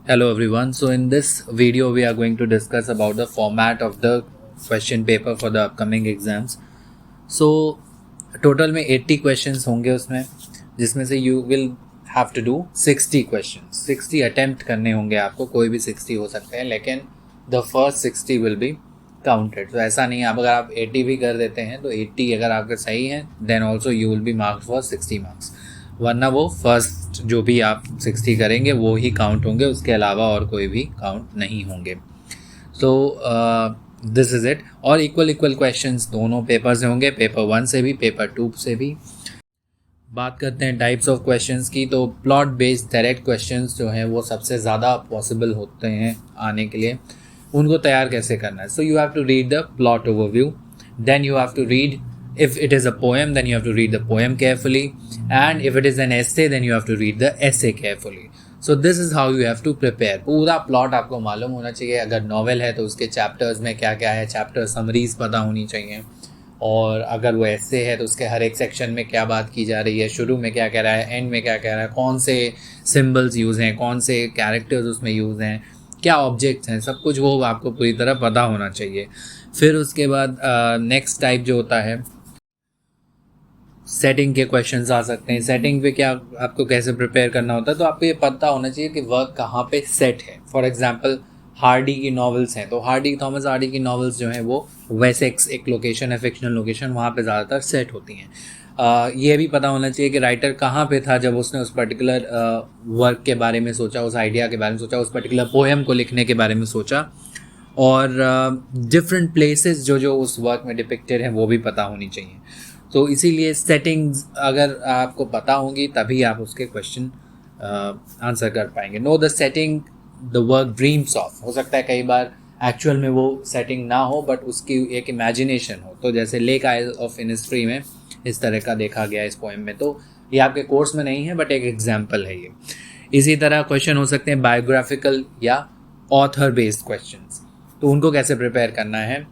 Hello everyone. So in this video we are going to discuss about the format of the question paper for the upcoming exams. So total में 80 questions होंगे उसमें, जिसमें से you will have to do 60 questions. 60 attempt करने होंगे आपको, कोई भी 60 हो सकते हैं, लेकिन the first 60 will be counted. तो ऐसा नहीं है, अब अगर आप 80 भी कर देते हैं तो 80 अगर आपके सही हैं then also you will be marked for 60 marks, वरना वो फर्स्ट जो भी आप 60 करेंगे वो ही काउंट होंगे, उसके अलावा और कोई भी काउंट नहीं होंगे. So this is it. और इक्वल क्वेश्चंस दोनों पेपर से होंगे, पेपर 1 से भी, पेपर 2 से भी. बात करते हैं टाइप्स ऑफ क्वेश्चंस की, तो प्लॉट बेस्ड डायरेक्ट क्वेश्चंस जो हैं वो सबसे ज़्यादा पॉसिबल होते हैं आने के लिए. उनको तैयार कैसे करना है? So you have to read the plot overview, then you have to read, if it is a poem then you have to read the poem carefully, and if it is an essay then you have to read the essay carefully. So this is how you have to prepare. पूरा plot आपको मालूम होना चाहिए. अगर novel है तो उसके chapters में क्या क्या है, चैप्टर समरीज पता होनी चाहिए. और अगर वो ऐसे है तो उसके हर एक सेक्शन में क्या बात की जा रही है, शुरू में क्या कह रहा है, एंड में क्या कह रहा है, कौन से सिम्बल्स यूज़ हैं, कौन से कैरेक्टर्स उसमें यूज़ हैं, क्या ऑब्जेक्ट्स हैं, सब कुछ वो आपको पूरी तरह पता होना चाहिए. फिर उसके बाद नेक्स्ट टाइप जो होता है, सेटिंग के क्वेश्चंस आ सकते हैं. सेटिंग पे क्या आपको कैसे प्रिपेयर करना होता है, तो आपको ये पता होना चाहिए कि वर्क कहाँ पे सेट है. फॉर एग्जांपल हार्डी की नॉवेल्स हैं, तो थॉमस हार्डी की नॉवेल्स जो हैं वो वेसेक्स एक लोकेशन है, फिक्शनल लोकेशन, वहाँ पे ज़्यादातर सेट होती हैं. ये भी पता होना चाहिए कि राइटर कहाँ पे था जब उसने उस पर्टिकुलर वर्क के बारे में सोचा, उस आइडिया के बारे में सोचा, उस पर्टिकुलर पोएम को लिखने के बारे में सोचा. और डिफरेंट प्लेसेस जो उस वर्क में डिपिक्टेड हैं वो भी पता होनी चाहिए. तो इसीलिए सेटिंग्स अगर आपको पता होंगी तभी आप उसके क्वेश्चन आंसर कर पाएंगे. Know the setting the work dreams of. हो सकता है कई बार एक्चुअल में वो सेटिंग ना हो बट उसकी एक इमेजिनेशन हो. तो जैसे लेक आइल ऑफ इनिस्फ्री में इस तरह का देखा गया इस पोएम में. तो ये आपके कोर्स में नहीं है बट एक एग्जाम्पल है ये. इसी तरह क्वेश्चन हो सकते हैं बायोग्राफिकल या ऑथर बेस्ड क्वेश्चंस. तो उनको कैसे प्रिपेयर करना है?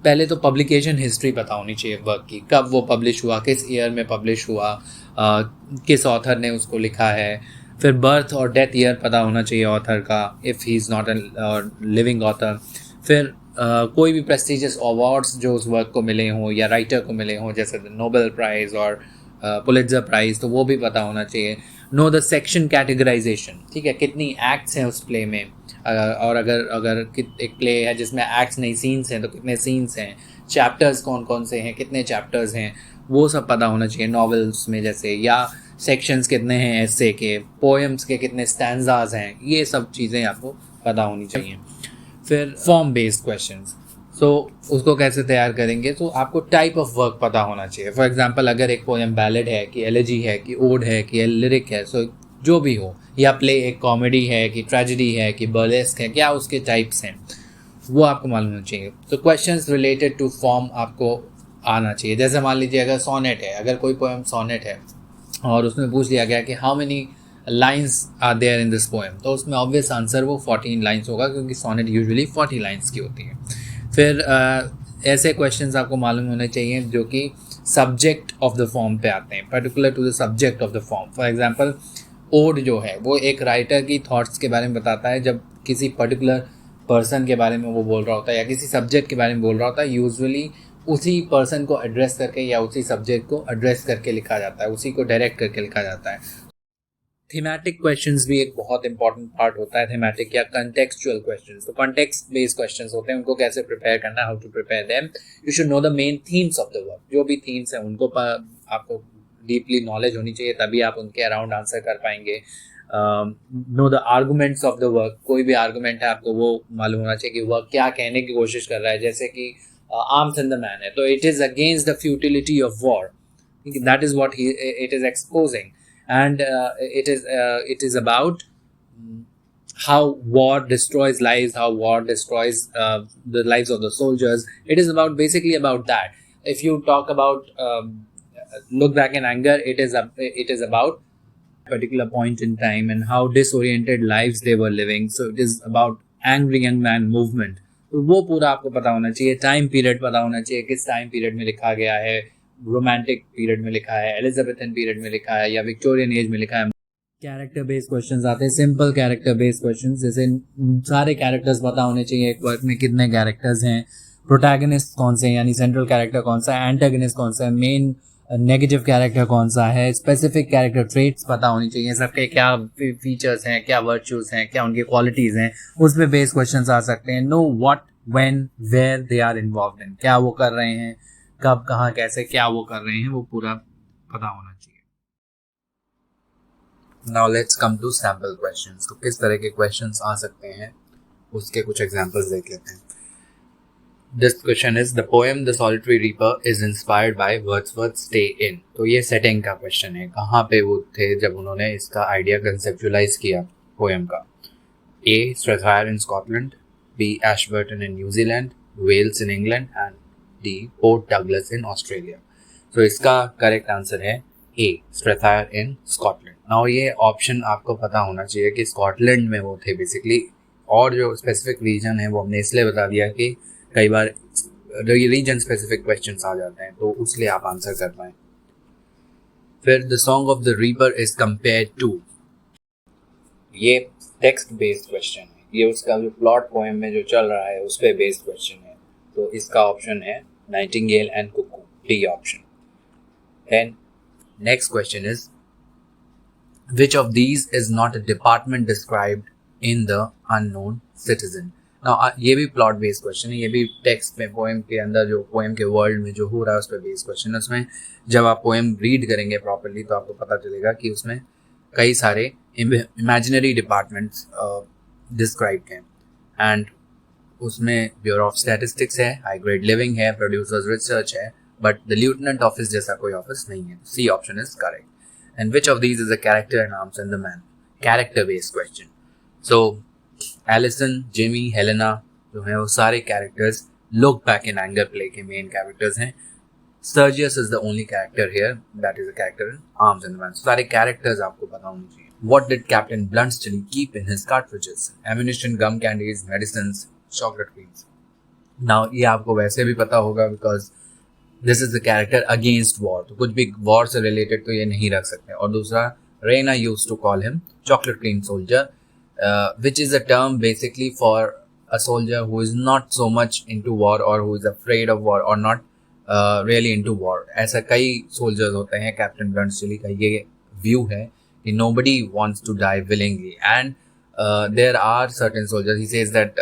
पहले तो पब्लिकेशन हिस्ट्री पता होनी चाहिए वर्क की, कब वो पब्लिश हुआ, किस ईयर में पब्लिश हुआ, किस ऑथर ने उसको लिखा है. फिर बर्थ और डेथ ईयर पता होना चाहिए ऑथर का, if he is not a living author. फिर कोई भी प्रेस्टिजियस अवार्ड्स जो उस वर्क को मिले हों या राइटर को मिले हों, जैसे नोबेल प्राइज़ और पुलित्ज़र प्राइज़, तो वो भी पता होना चाहिए. नो द सेक्शन कैटेगराइजेशन, ठीक है, कितनी एक्ट्स हैं उस प्ले में, और अगर एक प्ले है जिसमें एक्ट्स नहीं सीन्स हैं तो कितने सीन्स हैं, चैप्टर्स कौन कौन से हैं, कितने चैप्टर्स हैं, वो सब पता होना चाहिए नॉवेल्स में जैसे. या सेक्शंस कितने हैं एसे के, पोएम्स के कितने स्टैंजाज हैं, ये सब चीज़ें आपको पता होनी चाहिए. फिर फॉर्म बेस्ड क्वेश्चंस, सो उसको कैसे तैयार करेंगे? तो आपको टाइप ऑफ वर्क पता होना चाहिए. फॉर एग्जांपल अगर एक पोएम बैलेड है कि एलेजी है कि ओड है कि लिरिक है, सो जो भी हो, या प्ले एक कॉमेडी है कि ट्रेजेडी है कि बर्लेस्क है, क्या उसके टाइप्स हैं वो आपको मालूम होना चाहिए. तो क्वेश्चंस रिलेटेड टू फॉर्म आपको आना चाहिए. जैसे मान लीजिए अगर सोनेट है, अगर कोई पोएम सोनेट है और उसमें पूछ लिया गया कि how many lines are there in this poem, तो उसमें ऑब्वियस आंसर वो 14 लाइन्स होगा, क्योंकि सोनेट यूजुअली 40 लाइन्स की होती है. फिर ऐसे क्वेश्चंस आपको मालूम होने चाहिए जो कि सब्जेक्ट ऑफ द फॉर्म पे आते हैं, particular to the subject of the form. For example ode जो है वो एक राइटर की थॉट्स के बारे में बताता है. जब किसी पर्टिकुलर पर्सन के बारे में वो बोल रहा होता है या किसी सब्जेक्ट के बारे में बोल रहा होता है, यूजुअली उसी पर्सन को एड्रेस करके या उसी सब्जेक्ट को एड्रेस करके लिखा जाता है, उसी को डायरेक्ट करके लिखा जाता है. थीमेटिक क्वेश्चंस भी एक बहुत इंपॉर्टेंट पार्ट होता है, थीमेटिक या कंटेक्चुअल क्वेश्चंस. तो कॉन्टेक्स्ट बेस्ड क्वेश्चंस होते हैं, उनको कैसे प्रिपेयर करना है, how to prepare them. You should know the main themes of the work. जो भी थीम्स हैं उनको आपको डीपली नॉलेज होनी चाहिए, तभी आप उनके अराउंड आंसर कर पाएंगे. Know the arguments of the work. कोई भी आर्गूमेंट है आपको वो मालूम होना चाहिए कि वर्क क्या कहने की कोशिश कर रहा है. जैसे कि आर्म्स इन द मैन है तो it is against the futility of war, that is what it is exposing. And it is about how war destroys lives, how war destroys the lives of the soldiers. It is about basically about that. If you talk about look back in anger, it is about a particular point in time and how disoriented lives they were living. So it is about angry young man movement. तो वो पूरा आपको पता होना चाहिए. Time period पता होना चाहिए, किस टाइम पीरियड में लिखा गया है, रोमांटिक पीरियड में लिखा है, एलिजाबेथन पीरियड में लिखा है या विक्टोरियन एज में लिखा है. कैरेक्टर बेस्ड क्वेश्चंस आते हैं, सिंपल कैरेक्टर बेस्ड क्वेश्चंस, जैसे सारे कैरेक्टर्स पता होने चाहिए, एक वर्क में कितने कैरेक्टर्स हैं, प्रोटैगनिस्ट कौन से हैं यानी सेंट्रल कैरेक्टर कौन सा है, एंटागनिस्ट कौन सा है, मेन नेगेटिव कैरेक्टर कौन सा है, स्पेसिफिक कैरेक्टर ट्रेट्स पता होनी चाहिए, सबके क्या फीचर्स हैं, क्या वर्चूज हैं, क्या उनकी क्वालिटीज़ हैं, उस पर बेस्ड क्वेश्चंस आ सकते हैं। Know what when where they are involve in, क्या वो कर रहे हैं, कब कहाँ कैसे क्या वो कर रहे हैं, वो पूरा पता होना चाहिए। Now let's come to sample questions. तो किस तरह के क्वेश्चंस आ सकते हैं उसके कुछ एग्जांपल्स देख लेते हैं। This question is the poem the solitary reaper is inspired by Wordsworth stay in. तो ये सेटिंग का क्वेश्चन है, कहाँ पे वो थे जब उन्होंने इसका आइडिया कंसेप्चुलाइज किया पोएम का। ए स्ट्रैथवायर इन Scotland, B Ashburton in New Zealand, Wales in England and D port Douglas in Australia. तो इसका करेक्ट आंसर है ए स्ट्रैथवायर इन स्कॉटलैंड। नाउ ये ऑप्शन आपको पता होना चाहिए कि स्कॉटलैंड में वो थे बेसिकली, और जो स्पेसिफिक रीजन है वो हमने इसलिए बता दिया कि कई बार रीजन स्पेसिफिक क्वेश्चंस आ जाते हैं, तो उसलिए आप आंसर कर पाए। फिर the song of the reaper is compared to, ये टेक्स्ट बेस्ड क्वेश्चन है, ये उसका जो प्लॉट पोएम में जो चल रहा है उस पर बेस्ड क्वेश्चन है, तो इसका ऑप्शन है nightingale and cuckoo, D option. Then next question is which of these is not a department described in the unknown citizen। Now ये भी प्लॉट बेस्ड क्वेश्चन है, ये भी टेक्स्ट में पोएम के अंदर जो पोएम के वर्ल्ड में जो हो रहा है उस पर बेस्ड क्वेश्चन है। उसमें जब आप पोएम रीड करेंगे प्रॉपरली तो आपको पता चलेगा कि उसमें कई सारे इमेजिनरी डिपार्टमेंट्स डिस्क्राइब हैं, एंड उसमें ब्यूरो ऑफ स्टैटिस्टिक्स है, हाई ग्रेड लिविंग है, प्रोड्यूसर्स रिसर्च है, बट द ल्यूटेनेंट ऑफिस जैसा कोई ऑफिस नहीं है। C option is correct. And which of these is a character in Arms and the Man? Character-based question. So, Allison, Jimmy, Helena जो है वो सारे characters look back in anger play के main characters हैं। Sergius is the only character here that is a character in Arms and the Man. So, सारे characters आपको पता होने चाहिए। What did Captain Bluntschli keep in his cartridges? Ammunition, gum candies, medicines, chocolate creams. Now ये आपको वैसे भी पता होगा because this is the character against war, तो कुछ भी वॉर से रिलेटेड तो ये नहीं रख सकते। और दूसरा, Raina used to call him chocolate cream soldier, which is a term basically for a soldier who is not so much into war और who is afraid of war और नॉट रियली इनटू वॉर। ऐसा कई soldiers होते हैं, captain ब्लंट्सली का ये view है कि nobody wants to die willingly, and there are certain soldiers, he says that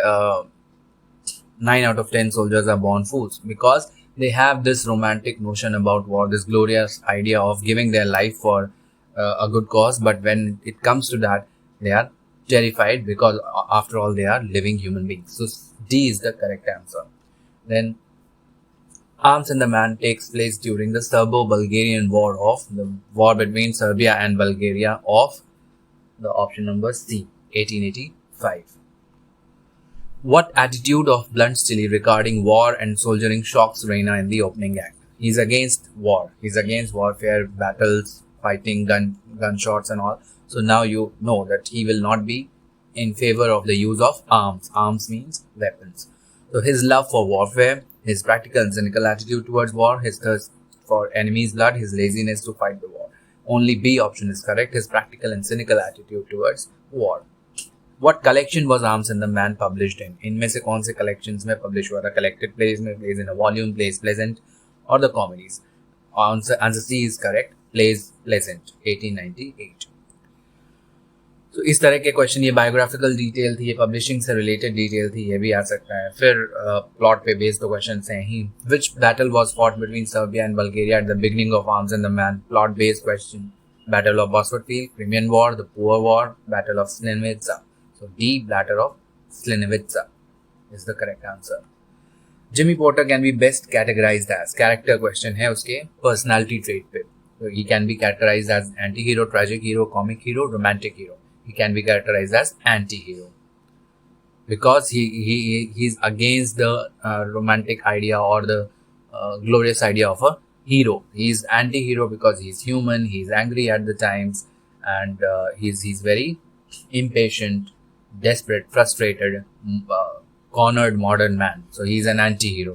9 out of 10 soldiers are born fools because they have this romantic notion about war, this glorious idea of giving their life for a good cause, but when it comes to that they are terrified because after all they are living human beings. So D is the correct answer. Then Arms and the Man takes place during the Serbo-Bulgarian War, of the war between Serbia and Bulgaria of the option number C, 1885. What attitude of Bluntschli regarding war and soldiering shocks Reina in the opening act? He's against war. He's against warfare, battles, fighting, gunshots and all. So now you know that he will not be in favor of the use of arms. Arms means weapons. So his love for warfare, his practical and cynical attitude towards war, his thirst for enemy's blood, his laziness to fight the war. Only B option is correct. His practical and cynical attitude towards war. What collection was Arms and the Man published in? इनमें से कौन से collections में publish हुआ था? Collected plays में, plays in a volume, plays pleasant, और the comedies? Answer C is correct. Plays pleasant, 1898. तो इस तरह के क्वेश्चन, ये बायोग्राफिकल डिटेल थी, ये पब्लिशिंग से रिलेटेड डिटेल थी, ये भी आ सकता है। फिर प्लॉट पे बेस्ड तो क्वेश्चन हैं ही। Which battle was fought between Serbia and Bulgaria at the beginning of Arms and the Man? Plot based question. Battle of Bosworth field, Crimean war, the Boer war, battle of Slivnitza. So D, Battle of Slinivitsa is the correct answer. Jimmy Porter can be best categorized as, character question है उसके personality trait पे। So he can be categorized as anti-hero, tragic hero, comic hero, romantic hero. He can be categorized as anti-hero because he's against the romantic idea or the glorious idea of a hero. He's anti-hero because he's human, he's angry at the times, and he's very impatient, desperate, frustrated, cornered modern man. So he's an anti-hero.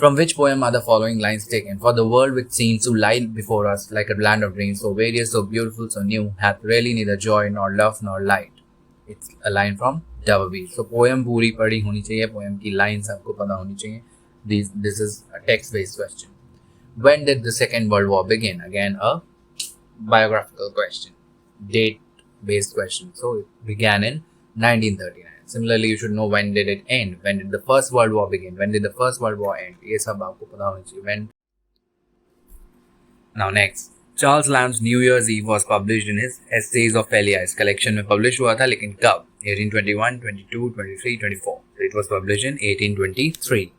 From which poem are the following lines taken? For the world which seems to lie before us like a land of dreams, so various, so beautiful, so new, hath really neither joy nor love nor light. It's a line from Davabi. So poem पूरी पढ़ी होनी चाहिए, poem की lines आपको पता होनी चाहिए. This is a text-based question. When did the Second World War begin? Again, a biographical question, date-based question. So it began in 1939. Similarly, you should know when did it end? When did the First World War begin? When did the First World War end? ये सब आपको पता होना चाहिए. When. Now next, Charles Lamb's New Year's Eve was published in his Essays of Elia. इस collection में publish हुआ था, लेकिन कब? 1821, 22, 23, 24. So it was published in 1823.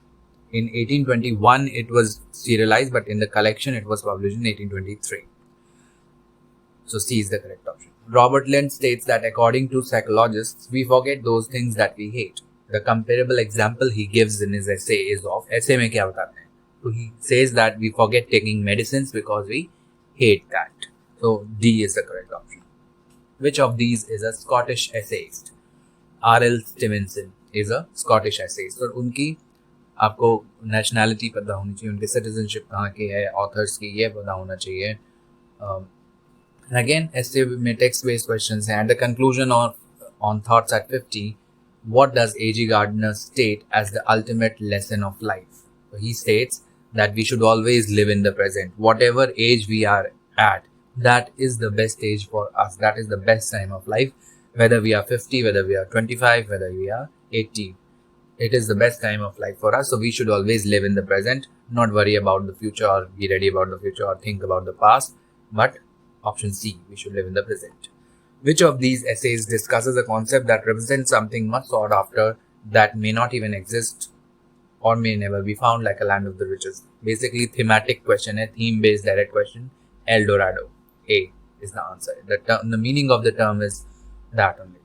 In 1821, it was serialized, but in the collection, it was published in 1823. So C is the correct option. Robert Lind states that according to psychologists, we forget those things that we hate. The comparable example he gives in his essay is of essay में क्या बताते हैं? So he says that we forget taking medicines because we hate that. So D is the correct option. Which of these is a Scottish essayist? R.L. Stevenson is a Scottish essayist. और उनकी आपको nationality पता होनी चाहिए, उनकी citizenship कहाँ की है, authors की ये पता होना चाहिए. And again, essay में text-based questions हैं. At the conclusion of on Thoughts at 50, what does A.G. Gardner state as the ultimate lesson of life? So he states that we should always live in the present. Whatever age we are at, that is the best age for us. That is the best time of life. Whether we are 50, whether we are 25, whether we are 80. It is the best time of life for us. So we should always live in the present, not worry about the future or be ready about the future or think about the past. But option C, we should live in the present. Which of these essays discusses a concept that represents something much sought after that may not even exist or may never be found, like a land of the riches? Basically, thematic question, a theme-based direct question. El Dorado. A is the answer. The meaning of the term is that only.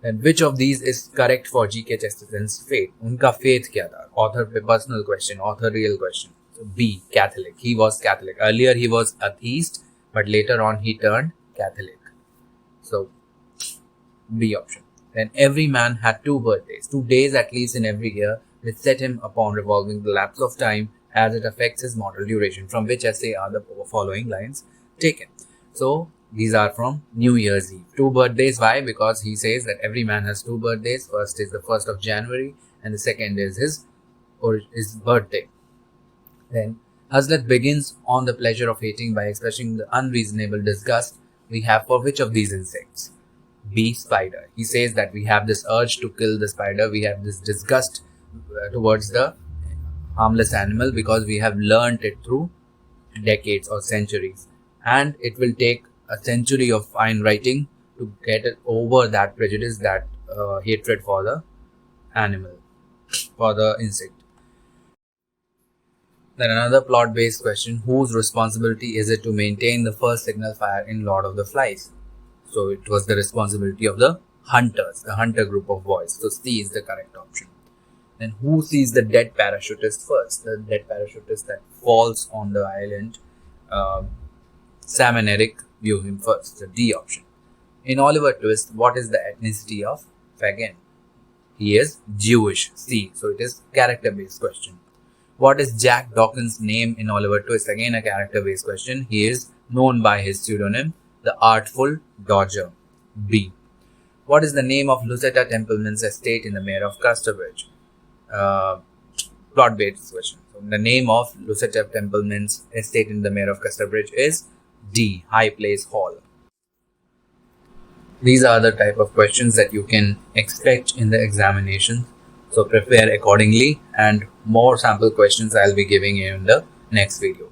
And which of these is correct for G.K. Chesterton's fate? Unka faith kya tha? Author pe personal question, author real question. So B, Catholic. He was Catholic. Earlier he was atheist, but later on he turned Catholic. So B option. Then every man had 2 birthdays, 2 days at least in every year, which set him upon revolving the lapse of time as it affects his mortal duration. From which essay are the following lines taken? So these are from New Year's Eve. 2 birthdays. Why? Because he says that every man has 2 birthdays. First is the 1st of January and the second is his birthday. Then Hazlitt begins on the pleasure of hating by expressing the unreasonable disgust we have for which of these insects? B, spider. He says that we have this urge to kill the spider. We have this disgust towards the harmless animal because we have learnt it through decades or centuries. And it will take a century of fine writing to get over that prejudice, that hatred for the animal, for the insect. Then another plot-based question, whose responsibility is it to maintain the first signal fire in Lord of the Flies? So it was the responsibility of the hunters, the hunter group of boys. So C is the correct option. Then who sees the dead parachutist first? The dead parachutist that falls on the island. Sam and Eric view him first. The D option. In Oliver Twist, what is the ethnicity of Fagin? He is Jewish. C. So it is character-based question. What is Jack Dawkins' name in Oliver Twist? Again a character-based question. He is known by his pseudonym, the Artful Dodger. B. What is the name of Lucetta Templeman's estate in the Mayor of Casterbridge? Plot-based question. So the name of Lucetta Templeman's estate in the Mayor of Casterbridge is D. High Place Hall. These are the type of questions that you can expect in the examination. So prepare accordingly, and more sample questions I'll be giving you in the next video.